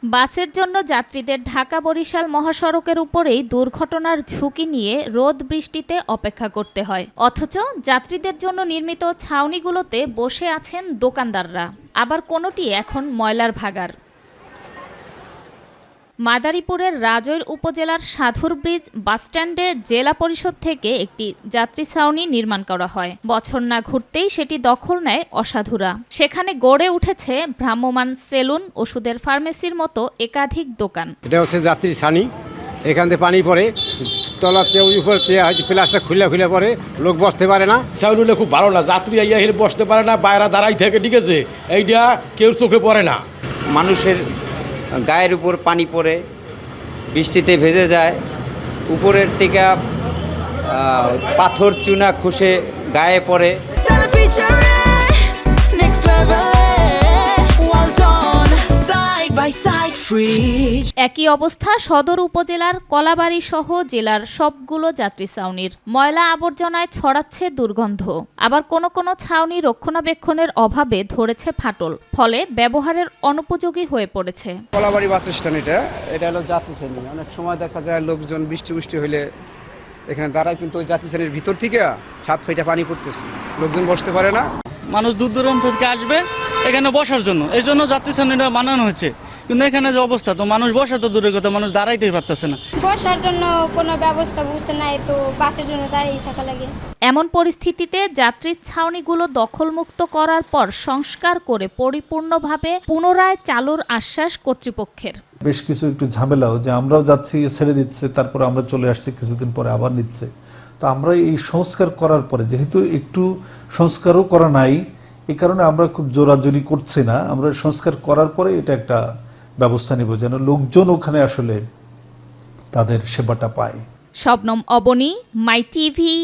বাসের জন্য যাত্রীদের ঢাকা-বরিশাল মহাসড়কের উপরেই দুর্ঘটনার ঝুঁকি নিয়ে রোদ বৃষ্টিতে অপেক্ষা করতে হয়, অথচ যাত্রীদের জন্য নির্মিত ছাউনিগুলোতে বসে আছেন দোকানদাররা। আবার কোনোটি এখন ময়লার ভাগাড়। মাদারীপুরের রাজৈর উপজেলার সাধুর ব্রিজ বাসস্ট্যান্ডে জেলা পরিষদ থেকে একটি যাত্রী ছাউনি নির্মাণ করা হয়। বছর না ঘুরতেই সেটি দখল নেয় অসাধুরা। সেখানে গড়ে উঠেছে ভ্রাম্যমাণ সেলুন, ওষুধের ফার্মেসির মতো একাধিক দোকান। এটা হচ্ছে যাত্রী ছাউনি, এখান থেকে পানি পড়ে তলাতে উপরে প্লাস্টার খুলে পরে লোক বসতে পারে না। ছাউনিগুলো খুব ভালো না, যাত্রী আইয়া হেরে বসতে পারে না, বাইরে দাঁড়াই থেকে, ঠিক আছে, এইটা কেউ চোখে পড়ে না। মানুষের গায়ের উপর পানি পড়ে, বৃষ্টিতে ভেজে যায়, উপরের থেকে পাথর চুনা খসে গায়ে পড়ে। একই অবস্থা সদর উপজেলার কলাবাড়ি সহ জেলার সবগুলো যাত্রী ছাউনির। ময়লা আবর্জনায় ছড়াচ্ছে দুর্গন্ধ। আবার কোনো কোনো ছাউনি রক্ষণাবেক্ষণের অভাবে ধরেছে ফাটল, ফলে ব্যবহারের অনুপযোগী হয়ে পড়েছে। কলাবাড়ি বাস স্ট্যান্ড, এটা হলো যাত্রী ছাউনি। অনেক সময় দেখা যায় লোকজন বৃষ্টি হলে এখানে দাঁড়ায়, কিন্তু ওই যাত্রী ছাউনির ভিতর থেকে ছাদ ফেটে পানি পড়তেছে, লোকজন বসতে পারে না। মানুষ দূর দূরান্ত থেকে আসবে এখানে বসার জন্য, এই জন্য যাত্রী ছাউনিটা বানানো হয়েছে। কিন্তু এখানে যে অবস্থা, তো মানুষ বসা তো দূরের কথা, মানুষ দাঁড়াইতেই পারতেছে না। বসার জন্য কোনো ব্যবস্থা বুঝতে নাই, তো বাসের জন্য দাঁড়িয়ে থাকা লাগে। এমন পরিস্থিতিতে যাত্রী ছাউনিগুলো দখলমুক্ত করার পর সংস্কার করে পরিপূর্ণভাবে পুনরায় চালুর আশ্বাস কর্তৃপক্ষের। বেশ কিছু একটু ঝামেলাও, যে আমরাও যাচ্ছি, ছেড়ে দিচ্ছে, তারপর আমরা চলে আসছি, কিছুদিন পরে আবার নিচ্ছে। তো আমরা এই সংস্কার করার পরে, যেহেতু একটু সংস্কারও করা নাই, এই কারণে আমরা খুব জোরাজোরি করছি না। আমরা সংস্কার করার পরে এটা একটা ব্যবস্থা নিব যেন লোকজন ওখানে আসলে তাদের সেবাটা পায়। শবনম অবনী, মাই টিভি,